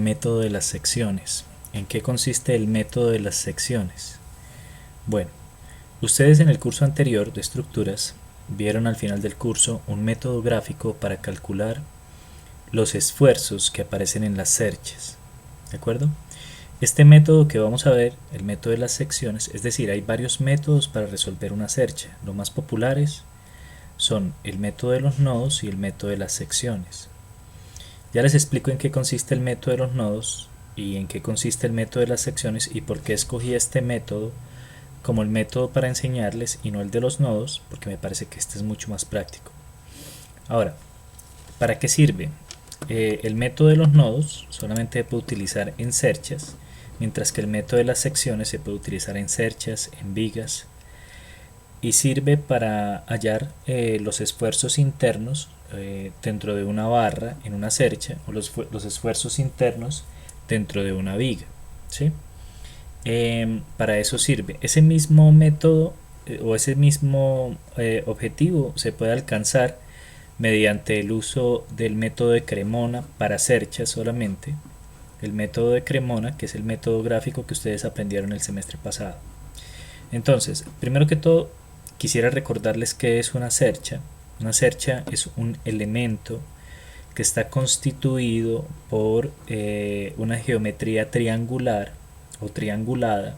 Método de las secciones. ¿En qué consiste el método de las secciones? Bueno, ustedes en el curso anterior de estructuras vieron al final del curso un método gráfico para calcular los esfuerzos que aparecen en las cerchas. ¿De acuerdo? Este método que vamos a ver, el método de las secciones, es decir, hay varios métodos para resolver una cercha. Los más populares son el método de los nodos y el método de las secciones. Ya les explico en qué consiste el método de los nodos y en qué consiste el método de las secciones y por qué escogí este método como el método para enseñarles y no el de los nodos, porque me parece que este es mucho más práctico. Ahora, ¿para qué sirve? El método de los nodos solamente se puede utilizar en cerchas, mientras que el método de las secciones se puede utilizar en cerchas, en vigas, y sirve para hallar los esfuerzos internos dentro de una barra en una cercha o los esfuerzos internos dentro de una viga, ¿sí? Para eso sirve. Ese mismo método o ese mismo objetivo se puede alcanzar mediante el uso del método de Cremona para cerchas solamente, el método de Cremona, que es el método gráfico que ustedes aprendieron el semestre pasado. Entonces, primero que todo, quisiera recordarles qué es una cercha. Una cercha es un elemento que está constituido por una geometría triangular o triangulada,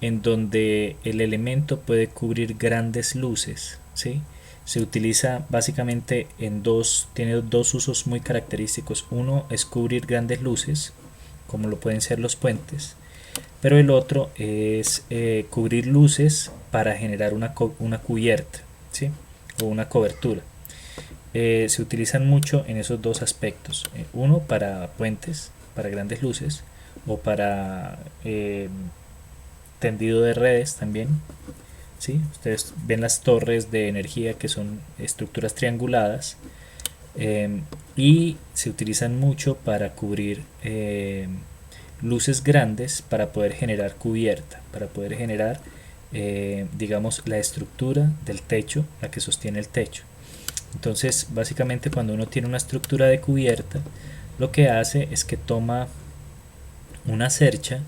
en donde el elemento puede cubrir grandes luces, ¿sí? Se utiliza básicamente tiene dos usos muy característicos. Uno es cubrir grandes luces, como lo pueden ser los puentes, pero el otro es cubrir luces para generar una cubierta, ¿sí? O una cobertura. Se utilizan mucho en esos dos aspectos. Uno para puentes, para grandes luces, o para tendido de redes también. ¿Sí? Ustedes ven las torres de energía, que son estructuras trianguladas, y se utilizan mucho para cubrir luces grandes, para poder generar cubierta, para poder generar digamos la estructura del techo, la que sostiene el techo. Entonces básicamente cuando uno tiene una estructura de cubierta, lo que hace es que toma una cercha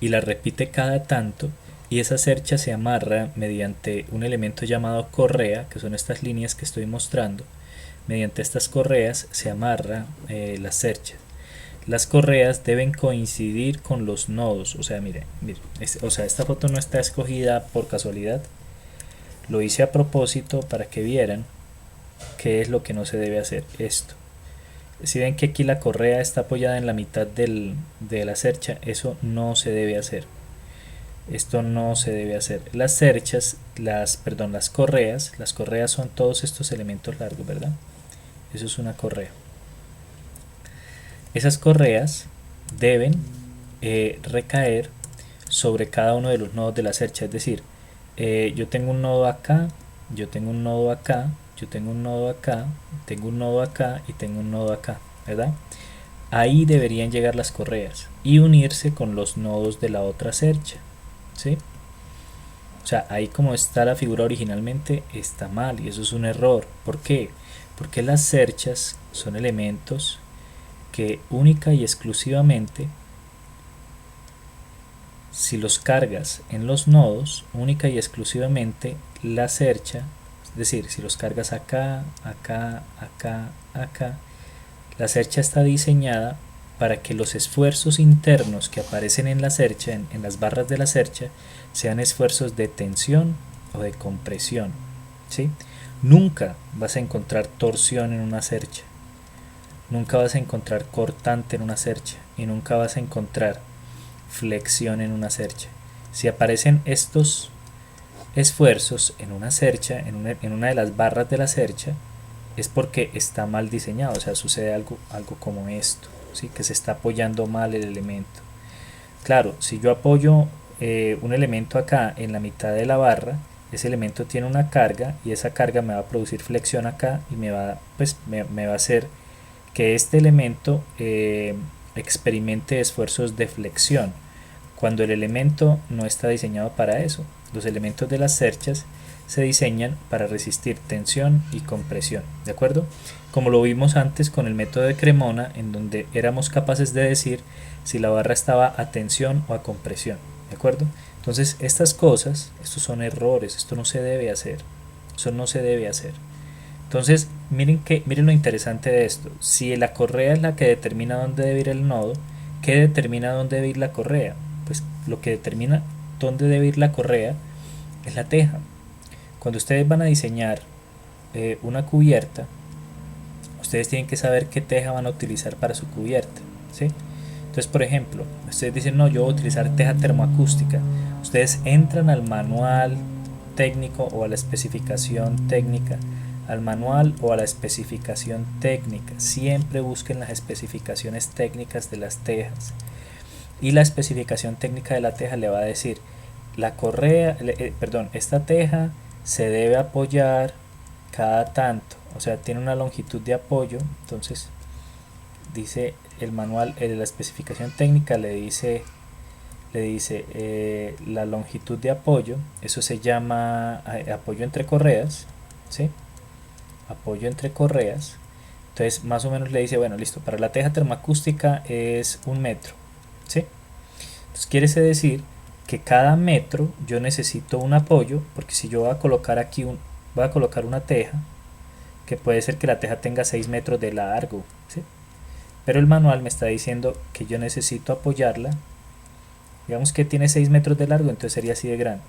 y la repite cada tanto, y esa cercha se amarra mediante un elemento llamado correa, que son estas líneas que estoy mostrando. Mediante estas correas se amarra las cerchas. Las correas deben coincidir con los nodos. O sea, miren, esta foto no está escogida por casualidad. Lo hice a propósito para que vieran qué es lo que no se debe hacer. Esto. Si ven que aquí la correa está apoyada en la mitad de la cercha, eso no se debe hacer. Esto no se debe hacer. Las cerchas, las correas son todos estos elementos largos, ¿verdad? Eso es una correa. Esas correas deben recaer sobre cada uno de los nodos de la cercha. Es decir, yo tengo un nodo acá, yo tengo un nodo acá, yo tengo un nodo acá, tengo un nodo acá y tengo un nodo acá, ¿verdad? Ahí deberían llegar las correas y unirse con los nodos de la otra cercha, ¿sí? O sea, ahí como está la figura originalmente está mal y eso es un error. ¿Por qué? Porque las cerchas son elementos que única y exclusivamente, si los cargas en los nodos, única y exclusivamente la cercha, es decir, si los cargas acá, acá, acá, acá, la cercha está diseñada para que los esfuerzos internos que aparecen en la cercha, en las barras de la cercha, sean esfuerzos de tensión o de compresión, ¿sí? Nunca vas a encontrar torsión en una cercha, nunca vas a encontrar cortante en una cercha y nunca vas a encontrar flexión en una cercha. Si aparecen estos esfuerzos en una cercha, en una de las barras de la cercha, es porque está mal diseñado. O sea, sucede algo como esto, ¿sí? Que se está apoyando mal el elemento. Claro, si yo apoyo un elemento acá en la mitad de la barra, ese elemento tiene una carga y esa carga me va a producir flexión acá y me va a hacer que este elemento experimente esfuerzos de flexión, cuando el elemento no está diseñado para eso. Los elementos de las cerchas se diseñan para resistir tensión y compresión, ¿de acuerdo? Como lo vimos antes con el método de Cremona, en donde éramos capaces de decir si la barra estaba a tensión o a compresión, ¿de acuerdo? Entonces estas cosas, estos son errores, esto no se debe hacer, eso no se debe hacer. Entonces miren lo interesante de esto, si la correa es la que determina dónde debe ir el nodo, ¿qué determina dónde debe ir la correa? Pues lo que determina dónde debe ir la correa es la teja. Cuando ustedes van a diseñar una cubierta, ustedes tienen que saber qué teja van a utilizar para su cubierta, ¿sí? Entonces, por ejemplo, ustedes dicen, no, yo voy a utilizar teja termoacústica. Ustedes entran al manual técnico o a la especificación técnica, al manual o a la especificación técnica. Siempre busquen las especificaciones técnicas de las tejas. Y la especificación técnica de la teja le va a decir, la correa, esta teja se debe apoyar cada tanto, o sea, tiene una longitud de apoyo. Entonces dice el manual, la especificación técnica le dice la longitud de apoyo, eso se llama apoyo entre correas, ¿sí? Apoyo entre correas. Entonces más o menos le dice, bueno, listo, para la teja termoacústica es 1 metro, ¿sí? Entonces quiere decir que cada metro yo necesito un apoyo, porque si yo voy a colocar aquí voy a colocar una teja, que puede ser que la teja tenga 6 metros de largo, ¿sí? Pero el manual me está diciendo que yo necesito apoyarla, digamos que tiene 6 metros de largo, entonces sería así de grande,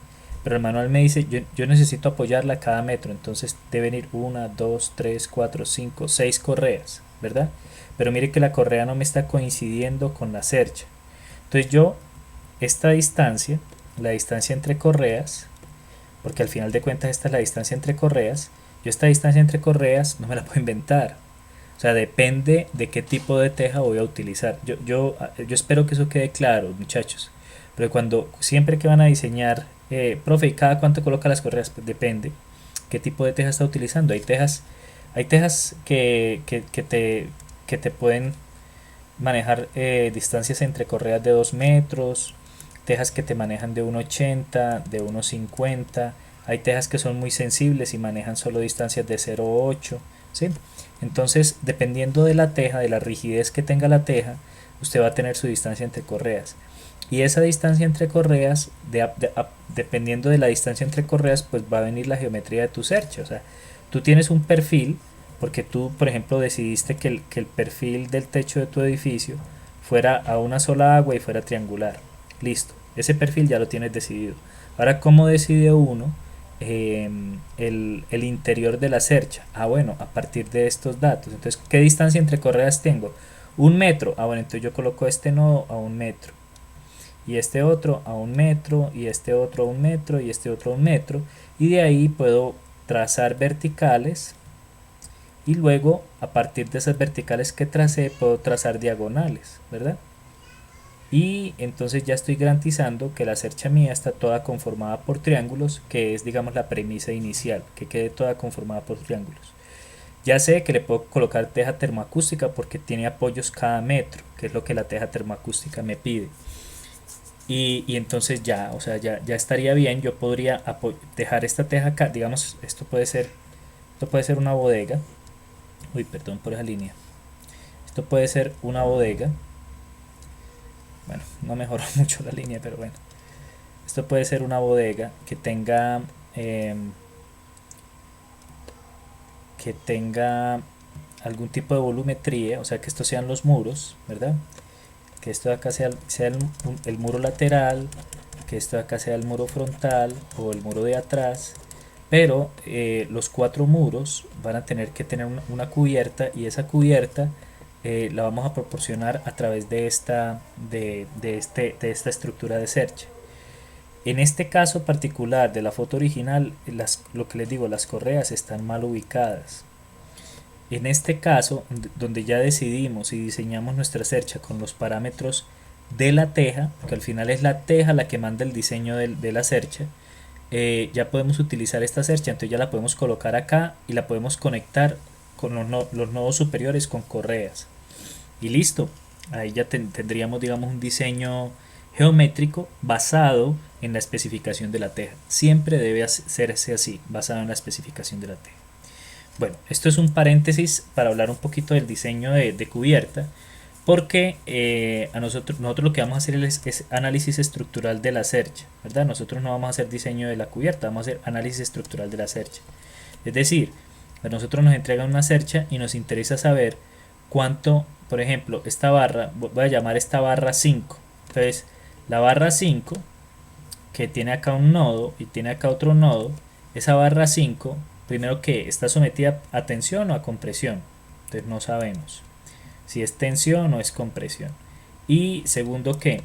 pero el manual me dice yo necesito apoyarla cada metro, entonces deben ir 1, 2, 3, 4, 5, 6 correas, ¿verdad? Pero mire que la correa no me está coincidiendo con la cercha, entonces yo esta distancia, la distancia entre correas, porque al final de cuentas esta es la distancia entre correas, yo esta distancia entre correas no me la puedo inventar, o sea, depende de qué tipo de teja voy a utilizar. Yo espero que eso quede claro, muchachos. Pero siempre que van a diseñar, profe, ¿y cada cuánto coloca las correas? Pues depende qué tipo de teja está utilizando. Hay tejas que te pueden manejar distancias entre correas de 2 metros, tejas que te manejan de 1,80, de 1,50. Hay tejas que son muy sensibles y manejan solo distancias de 0,8, ¿sí? Entonces, dependiendo de la teja, de la rigidez que tenga la teja, usted va a tener su distancia entre correas. Y esa distancia entre correas, dependiendo de la distancia entre correas, pues va a venir la geometría de tu cercha. O sea, tú tienes un perfil, porque tú, por ejemplo, decidiste que el perfil del techo de tu edificio fuera a una sola agua y fuera triangular. Listo, ese perfil ya lo tienes decidido. Ahora, ¿cómo decide uno el interior de la cercha? Ah, bueno, a partir de estos datos. Entonces, ¿qué distancia entre correas tengo? 1 metro. Ah, bueno, entonces yo coloco este nodo a 1 metro, y este otro a 1 metro, y este otro a 1 metro, y este otro a 1 metro, y de ahí puedo trazar verticales, y luego a partir de esas verticales que tracé puedo trazar diagonales, ¿verdad? Y entonces ya estoy garantizando que la cercha mía está toda conformada por triángulos, que es, digamos, la premisa inicial, que quede toda conformada por triángulos. Ya sé que le puedo colocar teja termoacústica porque tiene apoyos cada metro, que es lo que la teja termoacústica me pide. Y entonces ya, o sea, ya estaría bien. Yo podría dejar esta teja acá, digamos, esto puede ser una bodega. Uy, perdón por esa línea. Esto puede ser una bodega. Bueno, no mejoró mucho la línea, pero bueno. Esto puede ser una bodega que tenga algún tipo de volumetría, o sea, que estos sean los muros, ¿verdad? Que esto de acá sea el muro lateral, que esto de acá sea el muro frontal o el muro de atrás, pero los 4 muros van a tener que tener una cubierta, y esa cubierta la vamos a proporcionar a través de esta estructura de cercha. En este caso particular de la foto original, lo que les digo, las correas están mal ubicadas. En este caso, donde ya decidimos y diseñamos nuestra cercha con los parámetros de la teja, porque al final es la teja la que manda el diseño de la cercha, ya podemos utilizar esta cercha. Entonces ya la podemos colocar acá y la podemos conectar con los nodos superiores con correas. Y listo, ahí ya tendríamos, digamos, un diseño geométrico basado en la especificación de la teja. Siempre debe hacerse así, basado en la especificación de la teja. Bueno, esto es un paréntesis para hablar un poquito del diseño de cubierta, porque nosotros lo que vamos a hacer es análisis estructural de la cercha, ¿verdad? Nosotros no vamos a hacer diseño de la cubierta, vamos a hacer análisis estructural de la cercha. Es decir, a nosotros nos entregan una cercha y nos interesa saber cuánto, por ejemplo, esta barra, voy a llamar esta barra 5. Entonces, la barra 5, que tiene acá un nodo y tiene acá otro nodo, esa barra 5, primero que está sometida a tensión o a compresión. Entonces no sabemos si es tensión o es compresión. Y segundo que,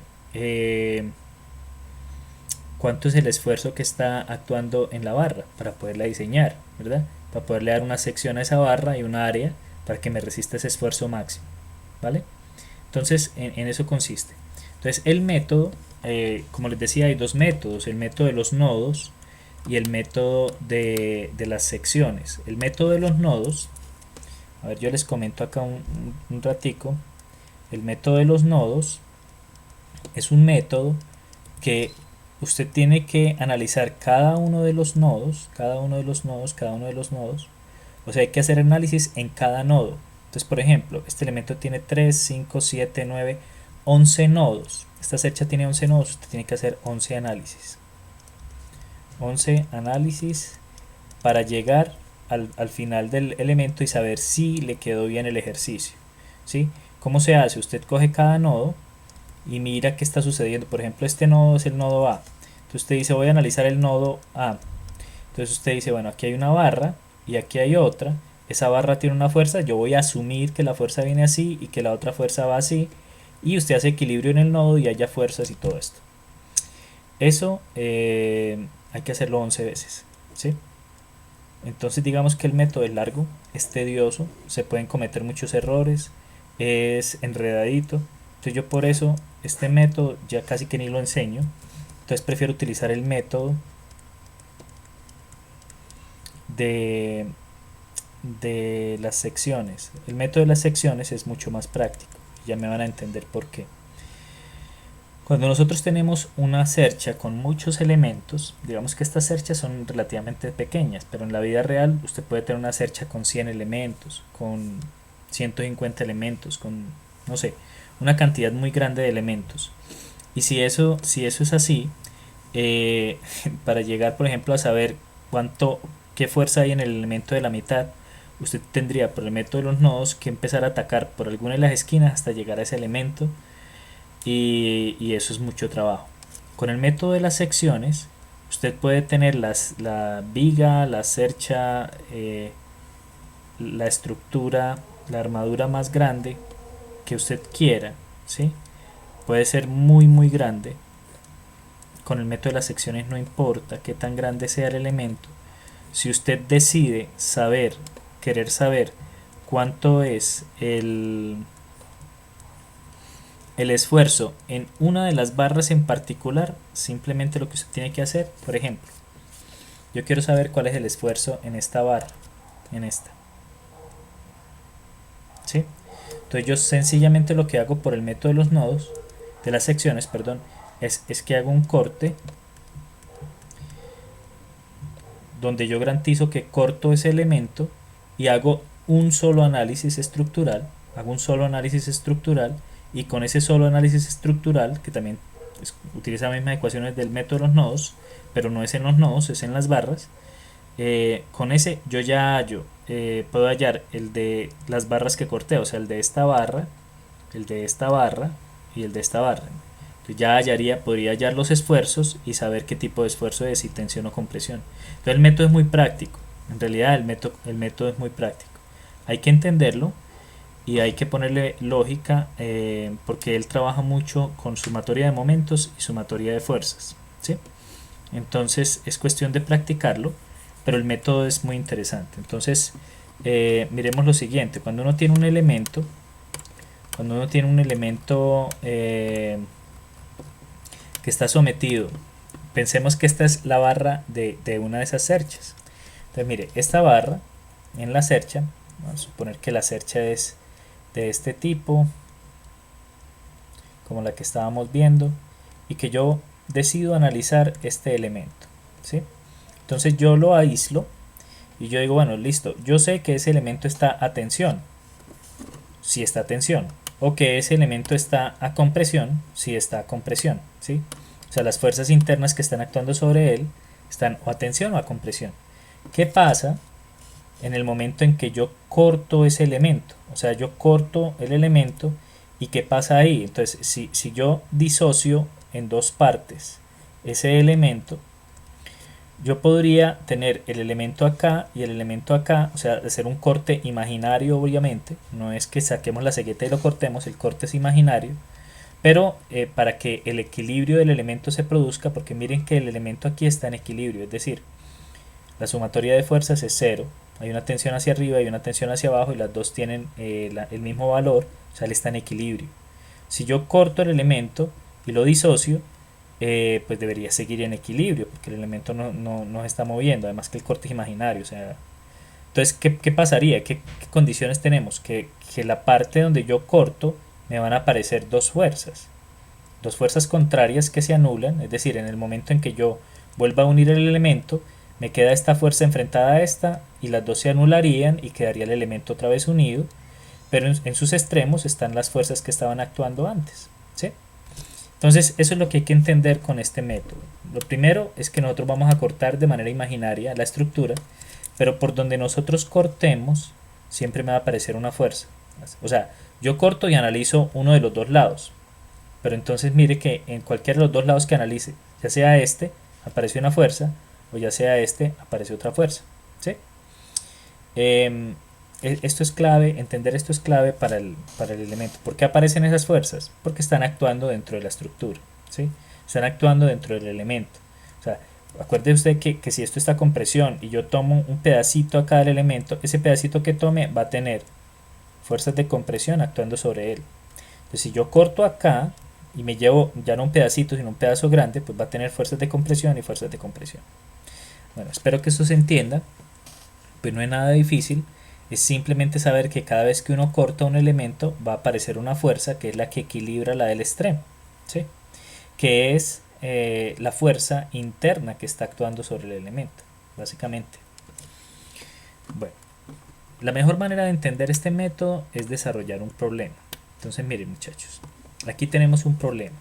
cuánto es el esfuerzo que está actuando en la barra para poderla diseñar, ¿verdad? Para poderle dar una sección a esa barra y una área para que me resista ese esfuerzo máximo, ¿vale? Entonces en eso consiste. Entonces el método, como les decía, hay dos métodos: el método de los nodos y el método de las secciones. El método de los nodos, a ver, yo les comento acá un ratico. El método de los nodos es un método que usted tiene que analizar cada uno de los nodos, cada uno de los nodos, cada uno de los nodos. O sea, hay que hacer análisis en cada nodo. Entonces, por ejemplo, este elemento tiene 3, 5, 7, 9, 11 nodos. Esta cercha tiene 11 nodos, usted tiene que hacer 11 análisis. 11 análisis para llegar al final del elemento y saber si le quedó bien el ejercicio, ¿sí? ¿Cómo se hace? Usted coge cada nodo y mira qué está sucediendo. Por ejemplo, este nodo es el nodo A. Entonces usted dice, voy a analizar el nodo A. Entonces usted dice, bueno, aquí hay una barra y aquí hay otra. Esa barra tiene una fuerza, yo voy a asumir que la fuerza viene así y que la otra fuerza va así. Y usted hace equilibrio en el nodo y haya fuerzas y todo esto. Eso hay que hacerlo 11 veces, ¿sí? Entonces digamos que el método es largo, es tedioso, se pueden cometer muchos errores, es enredadito. Entonces yo por eso este método ya casi que ni lo enseño. Entonces prefiero utilizar el método de las secciones. El método de las secciones es mucho más práctico. Ya me van a entender por qué. Cuando nosotros tenemos una cercha con muchos elementos, digamos que estas cerchas son relativamente pequeñas, pero en la vida real usted puede tener una cercha con 100 elementos, con 150 elementos, con, no sé, una cantidad muy grande de elementos. Y si eso es así, para llegar, por ejemplo, a saber qué fuerza hay en el elemento de la mitad, usted tendría, por el método de los nodos, que empezar a atacar por alguna de las esquinas hasta llegar a ese elemento. Y eso es mucho trabajo. Con el método de las secciones, usted puede tener la viga, la cercha, la estructura, la armadura más grande que usted quiera, ¿sí? Puede ser muy muy grande. Con el método de las secciones no importa qué tan grande sea el elemento. Si usted decide querer saber cuánto es el esfuerzo en una de las barras en particular, simplemente lo que usted tiene que hacer, por ejemplo, yo quiero saber cuál es el esfuerzo en esta barra, en esta, ¿sí? Entonces yo sencillamente lo que hago por el método de los nodos, de las secciones, perdón, es que hago un corte donde yo garantizo que corto ese elemento y hago un solo análisis estructural, y con ese solo análisis estructural, que también utiliza las mismas ecuaciones del método de los nodos, pero no es en los nodos, es en las barras, con ese yo ya puedo hallar el de las barras que corté, o sea, el de esta barra, el de esta barra y el de esta barra. Entonces ya podría hallar los esfuerzos y saber qué tipo de esfuerzo es, si tensión o compresión. Entonces el método es muy práctico, en realidad el método es muy práctico. Hay que entenderlo y hay que ponerle lógica, porque él trabaja mucho con sumatoria de momentos y sumatoria de fuerzas, ¿sí? Entonces es cuestión de practicarlo, pero el método es muy interesante. Entonces miremos lo siguiente: cuando uno tiene un elemento, que está sometido, pensemos que esta es la barra de una de esas cerchas. Entonces mire, esta barra en la cercha, vamos a suponer que la cercha es de este tipo, como la que estábamos viendo, y que yo decido analizar este elemento, ¿sí? Entonces yo lo aíslo y yo digo, bueno, listo, yo sé que ese elemento está a tensión, si está a tensión, o que ese elemento está a compresión, si está a compresión, ¿sí? O sea, las fuerzas internas que están actuando sobre él están o a tensión o a compresión. ¿Qué pasa en el momento en que yo corto ese elemento? O sea, yo corto el elemento y ¿qué pasa ahí? Entonces, si yo disocio en dos partes ese elemento, yo podría tener el elemento acá y el elemento acá, o sea, hacer un corte imaginario obviamente, no es que saquemos la cegueta y lo cortemos, el corte es imaginario, pero para que el equilibrio del elemento se produzca, porque miren que el elemento aquí está en equilibrio, es decir, la sumatoria de fuerzas es cero, hay una tensión hacia arriba y una tensión hacia abajo y las dos tienen el mismo valor, o sea, él está en equilibrio. Si yo corto el elemento y lo disocio, pues debería seguir en equilibrio, porque el elemento no se está moviendo, además que el corte es imaginario. O sea, entonces, ¿qué pasaría? ¿Qué condiciones tenemos? Que la parte donde yo corto me van a aparecer dos fuerzas contrarias que se anulan, es decir, en el momento en que yo vuelva a unir el elemento, me queda esta fuerza enfrentada a esta y las dos se anularían y quedaría el elemento otra vez unido, pero en sus extremos están las fuerzas que estaban actuando antes, ¿sí? Entonces, eso es lo que hay que entender con este método. Lo primero es que nosotros vamos a cortar de manera imaginaria la estructura, pero por donde nosotros cortemos, siempre me va a aparecer una fuerza. O sea, yo corto y analizo uno de los dos lados, pero entonces mire que en cualquiera de los dos lados que analice, ya sea este, aparece una fuerza, o ya sea este, aparece otra fuerza, ¿sí? Esto es clave, entender esto es clave para el elemento. ¿Por qué aparecen esas fuerzas? Porque están actuando dentro de la estructura, ¿sí? Están actuando dentro del elemento. O sea, acuérdese usted que si esto está a compresión y yo tomo un pedacito acá del elemento, ese pedacito que tome va a tener fuerzas de compresión actuando sobre él. Entonces, si yo corto acá y me llevo ya no un pedacito, sino un pedazo grande, pues va a tener fuerzas de compresión y fuerzas de compresión. Bueno, espero que esto se entienda, pues no es nada difícil. Es simplemente saber que cada vez que uno corta un elemento va a aparecer una fuerza que es la que equilibra la del extremo, ¿sí? Que es la fuerza interna que está actuando sobre el elemento, básicamente. Bueno, la mejor manera de entender este método es desarrollar un problema. Entonces miren muchachos, aquí tenemos un problema.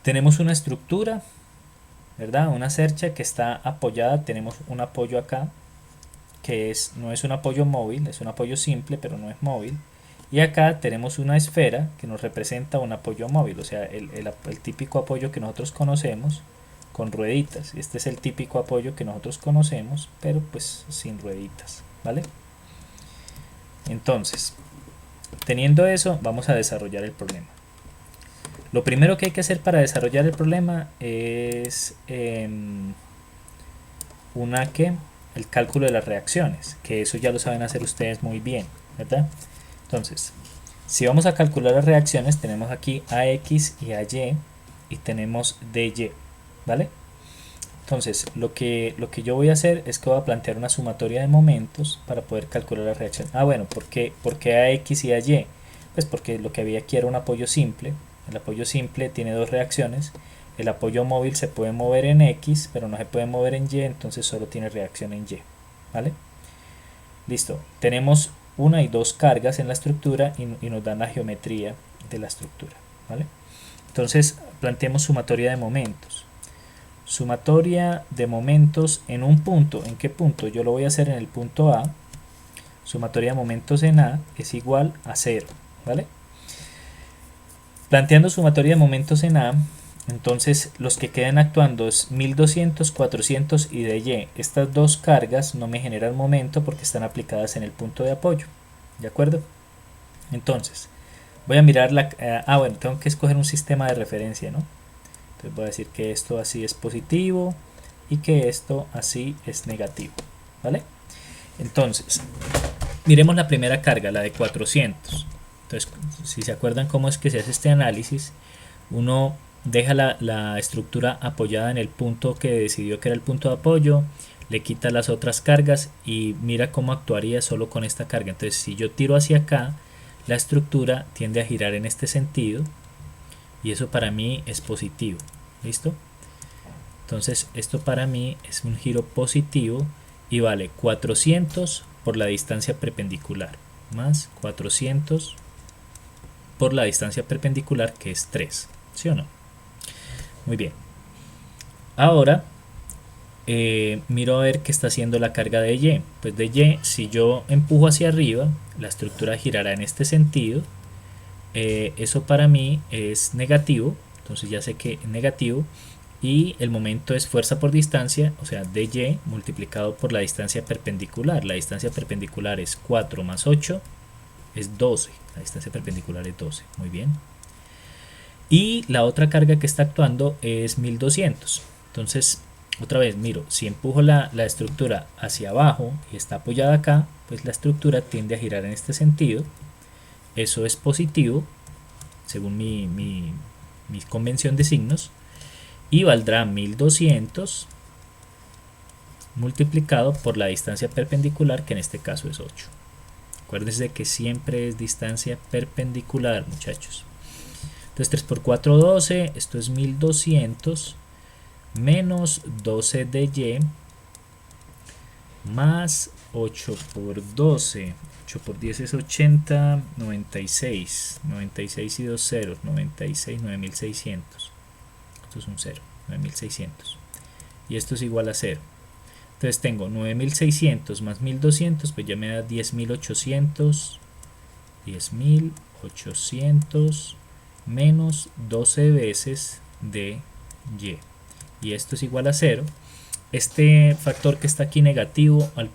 Tenemos una estructura, ¿verdad? Una cercha que está apoyada, tenemos un apoyo acá, que no es un apoyo móvil, es un apoyo simple, pero no es móvil. Y acá tenemos una esfera que nos representa un apoyo móvil, o sea, el típico apoyo que nosotros conocemos con rueditas. Este es el típico apoyo que nosotros conocemos, pero pues sin rueditas, ¿vale? Entonces, teniendo eso, vamos a desarrollar el problema. Lo primero que hay que hacer para desarrollar el problema es el cálculo de las reacciones, que eso ya lo saben hacer ustedes muy bien, ¿verdad? Entonces, si vamos a calcular las reacciones, tenemos aquí AX y AY y tenemos DY, ¿vale? Entonces, lo que yo voy a hacer es que voy a plantear una sumatoria de momentos para poder calcular la reacción. Bueno, ¿por qué AX y AY? Pues porque lo que había aquí era un apoyo simple. El apoyo simple tiene dos reacciones. El apoyo móvil se puede mover en X, pero no se puede mover en Y, entonces solo tiene reacción en Y, ¿vale? Listo. Tenemos una y dos cargas en la estructura y nos dan la geometría de la estructura, ¿vale? Entonces, planteemos sumatoria de momentos. Sumatoria de momentos en un punto. ¿En qué punto? Yo lo voy a hacer en el punto A. Sumatoria de momentos en A es igual a 0, ¿vale? Planteando sumatoria de momentos en A, entonces los que quedan actuando es 1200, 400 y dy. Estas dos cargas no me generan momento porque están aplicadas en el punto de apoyo, ¿de acuerdo? Entonces, voy a mirar bueno, tengo que escoger un sistema de referencia, ¿no? Entonces voy a decir que esto así es positivo y que esto así es negativo, ¿vale? Entonces, miremos la primera carga, la de 400. Entonces, si se acuerdan cómo es que se hace este análisis, uno deja la estructura apoyada en el punto que decidió que era el punto de apoyo, le quita las otras cargas y mira cómo actuaría solo con esta carga. Entonces, si yo tiro hacia acá, la estructura tiende a girar en este sentido, y eso para mí es positivo. ¿Listo? Entonces esto para mí es un giro positivo y vale 400 por la distancia perpendicular más 400 por la distancia perpendicular, que es 3, ¿sí o no? Muy bien. Ahora miro a ver qué está haciendo la carga de Y. Pues de Y, si yo empujo hacia arriba, la estructura girará en este sentido. Eso para mí es negativo, entonces ya sé que es negativo. Y el momento es fuerza por distancia, o sea, dy multiplicado por la distancia perpendicular. La distancia perpendicular es 4 más 8, es 12. La distancia perpendicular es 12. Muy bien. Y la otra carga que está actuando es 1200. Entonces, otra vez, miro, si empujo la estructura hacia abajo y está apoyada acá, pues la estructura tiende a girar en este sentido. Eso es positivo, según mi convención de signos. Y valdrá 1200 multiplicado por la distancia perpendicular, que en este caso es 8. Acuérdense que siempre es distancia perpendicular, muchachos. Entonces 3 por 4, 12. Esto es 1200 menos 12 de Y más 8 por 12. 8 por 10 es 80, 96. 96 y 2 ceros, 96, 9600. Esto es un 0, 9600. Y esto es igual a 0. Entonces tengo 9600 más 1200, pues ya me da 10800. 10800 menos 12 veces de Y. Y esto es igual a 0. Este factor que está aquí negativo, al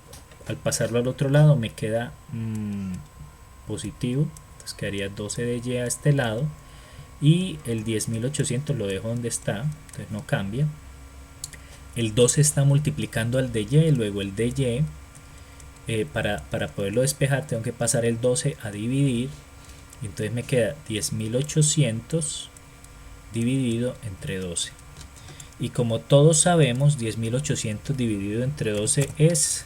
pasarlo al otro lado, me queda positivo. Entonces quedaría 12 de Y a este lado. Y el 10.800 lo dejo donde está, entonces no cambia. El 12 está multiplicando al de Y, luego el de Y. Para poderlo despejar tengo que pasar el 12 a dividir. Y entonces me queda 10.800 dividido entre 12. Y como todos sabemos, 10.800 dividido entre 12 es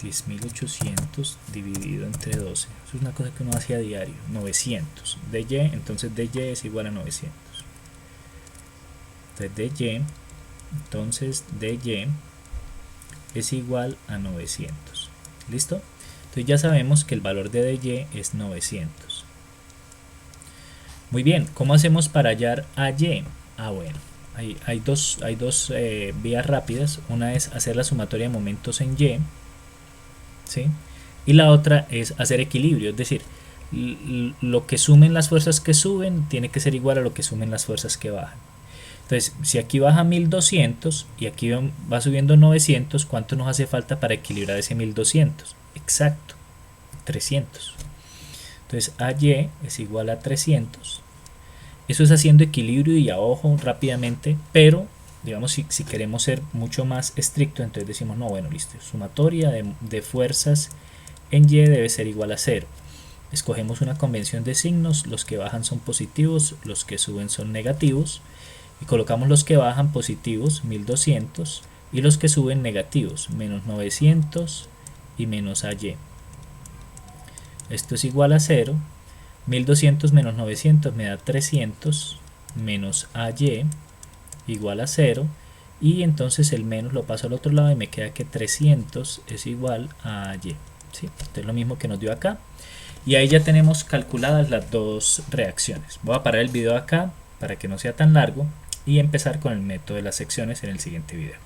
10.800 dividido entre 12. Eso es una cosa que uno hace a diario. 900 de Y, entonces de Y es igual a 900. Entonces de Y es igual a 900. ¿Listo? Entonces ya sabemos que el valor de Y es 900. Muy bien, ¿cómo hacemos para hallar a Y? Bueno, hay dos vías rápidas. Una es hacer la sumatoria de momentos en Y, ¿sí? Y la otra es hacer equilibrio, es decir, lo que sumen las fuerzas que suben tiene que ser igual a lo que sumen las fuerzas que bajan. Entonces, si aquí baja 1200 y aquí va subiendo 900, ¿cuánto nos hace falta para equilibrar ese 1200? Exacto, 300. Entonces, AY es igual a 300. Eso es haciendo equilibrio y a ojo rápidamente, pero digamos si queremos ser mucho más estricto, entonces decimos, no, bueno, listo, sumatoria de fuerzas en Y debe ser igual a 0. Escogemos una convención de signos, los que bajan son positivos, los que suben son negativos, y colocamos los que bajan positivos, 1200, y los que suben negativos, menos 900 y menos AY. Esto es igual a 0, 1200 menos 900 me da 300, menos AY igual a 0, y entonces el menos lo paso al otro lado y me queda que 300 es igual a Y. ¿Sí? Esto es lo mismo que nos dio acá. Y ahí ya tenemos calculadas las dos reacciones. Voy a parar el video acá para que no sea tan largo y empezar con el método de las secciones en el siguiente video.